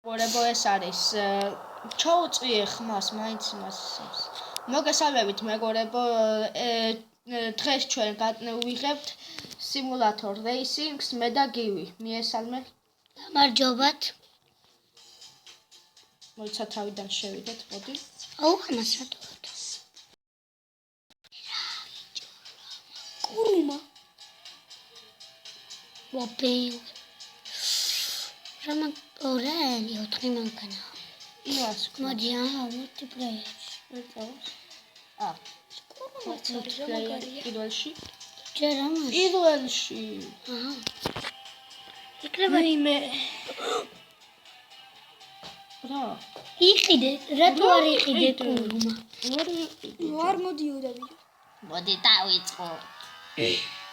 მეგობრებო, ეს არის ჩაუწვიე ხმას, მაინც იმას. მოგესალმებით მეგობრებო, დღეს ჩვენ ვიღებთ სიმულატორ რეისინგს, მე და გივი. მიესალმე. გამარჯობათ. მოიცა თავიდან შევიდეთ, მოდი. აუ, ხმას რატო? კურუმა. ვოპეი. Raman orali, ოთხი მანქანა. იმას მოდი, მულტიპლეიერში. პირველში. ჯერ ამაში. პირველში. იქნება იმე. რა? იყიდე, რატო არ იყიდე კურუმა? არ მოდიოდა ვიდეო. მოდი დავიწყო.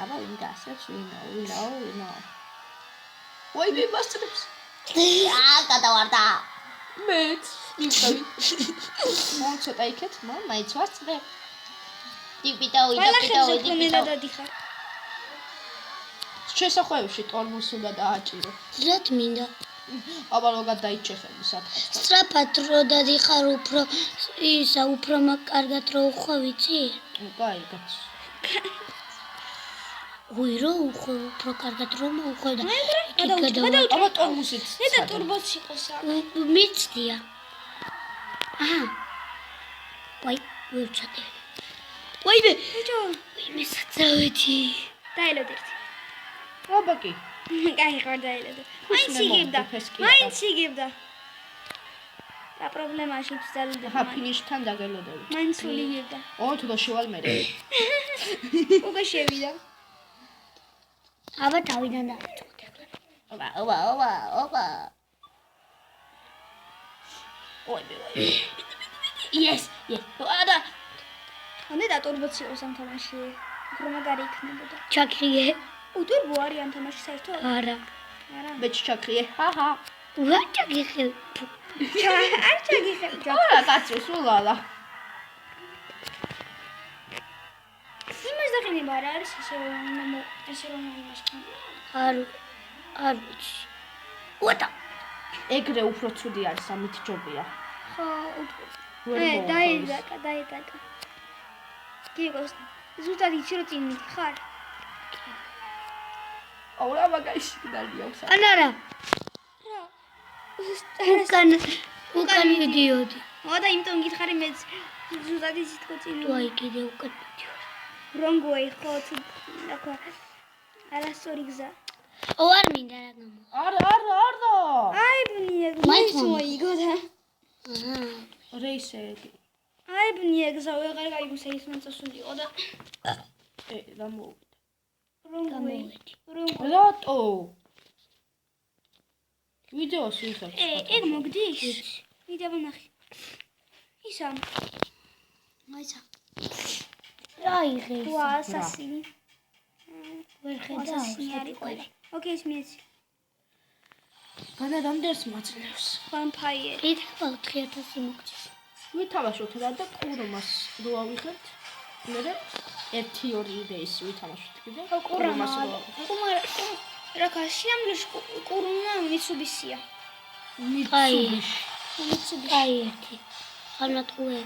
აბა ვინ გასცემს, ვინო. ვაიმე მასწრებს. გადავარდა. მეც. მიწევი. მოცოტა იქეთ, მაინც ვასწრებ. დიპიტაუი. დადიხარ. შესახვევში ტორმუს უნდა დააჭირო. რატ მინდა? აბა როგორ დაიჭეხები სათხე. სწრაფად რო დადიხარ უფრო უფრო კარგად რო უხო ვიცი? კარგად. უირო უფრო კარგად რო მოუხო და აბა ტორმუსით. და ტურბოც იყოს აქ. მიცდია. ვაი, ვიუჩატე. ვაიმე. ბიჭო, ვაიმე საწავედი. დაელოდ ერთი. აბა კი. კაი ხარ დაელოდ. მაინც იგებდა. და პრობლემაში წალიდა. ფინიშთან დაგელოდები. მაინც იგებდა. თუ და შევალმერე. უკვე შევიდა. აბა თავიდან დავიწყოთ. ობა. ой. Yes. და ხონდა და ტურბოც იყოს ამ თამაში. უფრო მაგარი იქნებოდა. ჩაქრიე. ტურბო არის ამ თამაში საერთოდ? არა. მეც ჩაქრიე. ჰაჰა. ვარ ჩაქრიე. არ ჩაგიხებ. რა კაცოს ულალა. იმას დაგინება რა არის ესე რომ იმას ხან. არ ვიცი. უატა. ეგრე უფრო ცუდი არის ამით ჯობია. ხო, დაედაკა. გიგოს ზუსტად იცი რომ წინ მიხარ. აუ რა მაგაში გდალია უცა. ანარა. უკან ვიდიოდი. და იმიტომ გითხარი მე ზუსტად იცი თქო წინ. ვაი კიდე უკან ვიდიოდი. რონგვეი ხო თუ ნახა. არასწორი გზა. არ მინდა რა გამო. არა. აი ბნიე მაინც მოიგო და. რეისერი. აი ბნიე გზა ვეღარ გაიგოსა ის მომწასულიყო და. რა მოვიდა. რონგვეი. რატო? ვიდეოს ვიღებთ. ეგ მოგდის? ვიდეო ვნახე. ისა. მაიცა. რა იღე? ვა, ასასინი. ვერ ხედავ. ასასინი არის ყველა. ოკეი, ის მიეცი. განა რამდენს მაძლევს? ვამპაიერი. ითქვა 4000 მოგდის. ვითამაშოთ რა და კურუმას რო ავიღებთ. მე 1-2 რეისი ვითამაშოთ კიდე. კურუმას რა ქა შეამლეში კურუმა მიცუბისია. მიცუბიში. აი ერთი. ხანატყუე.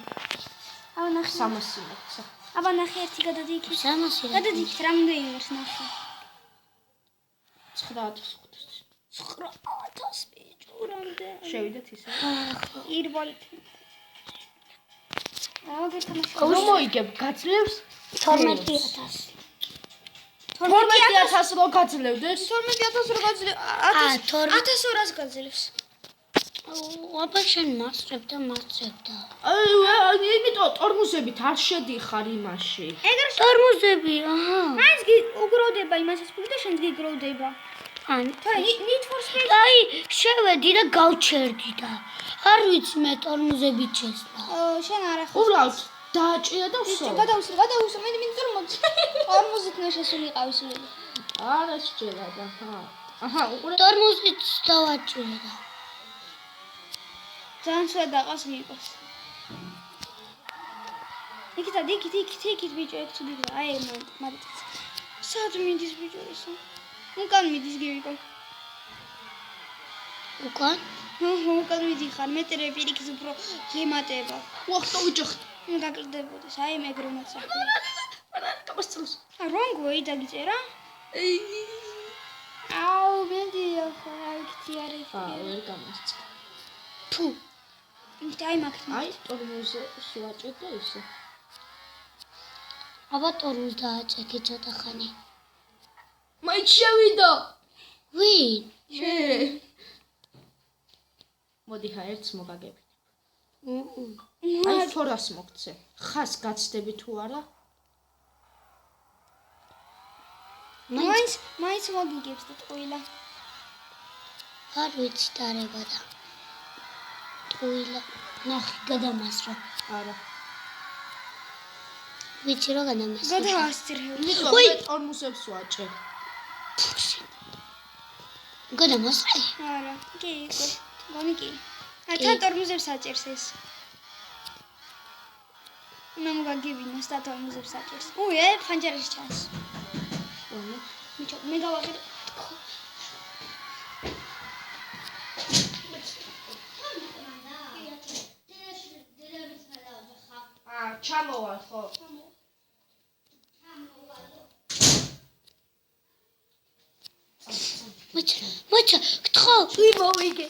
აბა ნახე. 300 მეცა. აბა ნახე ერთი გადადიქი. 300. გადადიქით რამდენი არის ნახე. 9,500. 9,000 ბიჭო რამდენი. შევიდეთ ისე. ირვალით. გეთამაშე. რომ მოიგებ გაძლევს 12000. 12000 რო გაძლევდეს? 12000 რო გაძლევ. 1200 გაძლევს. აბა შენ მასწრებ და. იმიტომ ტორმუსებით არ შედიხარ იმაში. ეგრე ტორმუზები, მაინც უგროვდება იმასაც და შენც გიგროვდება. Need for Speed. აი, შევედი და გავჩერდი და. არ ვიცი მე ტორმუზები ჩესდა. შენ არა ხო. უბრალოდ დააჭირე და ვსო. გადაუსრე, მე მინდა ტორმუზით შეესულიყავი სულები. არა შეჭერა და უყურე. ტორმუზით დავაჭირე და. ძალიან სულ დაყავს მიყავს. იქით ბიჭო, ეგ თუ დიდა. აი მაგით. სად მიდის ბიჭო ესა? უკან მიდის გივიკო. უკან? უკან მიდიხარ, მეტრე პირიქით უფრო ღემატება. ვახტო ვიჯახტ. გაგკრდებოდეს, აი მეგრონა სახე. კაპასწროს. რონგ ვეი დაგიწერა? აუ, მენდი ახლა იქთიარე. ვერ გამოსწრა. ფუ. აი მაგ. აი, ტორმუზე შევაჭრეთ და ისე. აბა ტორუს დააწექე ცოტა ხანი. მაინც შევიდა. ვინ? მოდი ხა ერთს მოგაგები. აი ფორას მოგცე. ხას გაცდები თუ არა? მაინც მოგიგებს და ტყუილა. არ ვიცი დარება და. ტყუილა. ნახე გადამასრო. არა. ვიცი რომ გადამასრო. გადაასწრე. ვიღო ტორმუსებს ვაჭრე. გადამასრე? არა, კი, გონი კი. თან ტორმუზებს აჭერს ეს. ნამ გაგებინოს და ტორმუზებს აჭერს. უე, ფანჯარაში ჩანს. მე გავაკეთე. ჩამოვალ ხო? მოიცა, გთხოვ. ვიმოვიგე.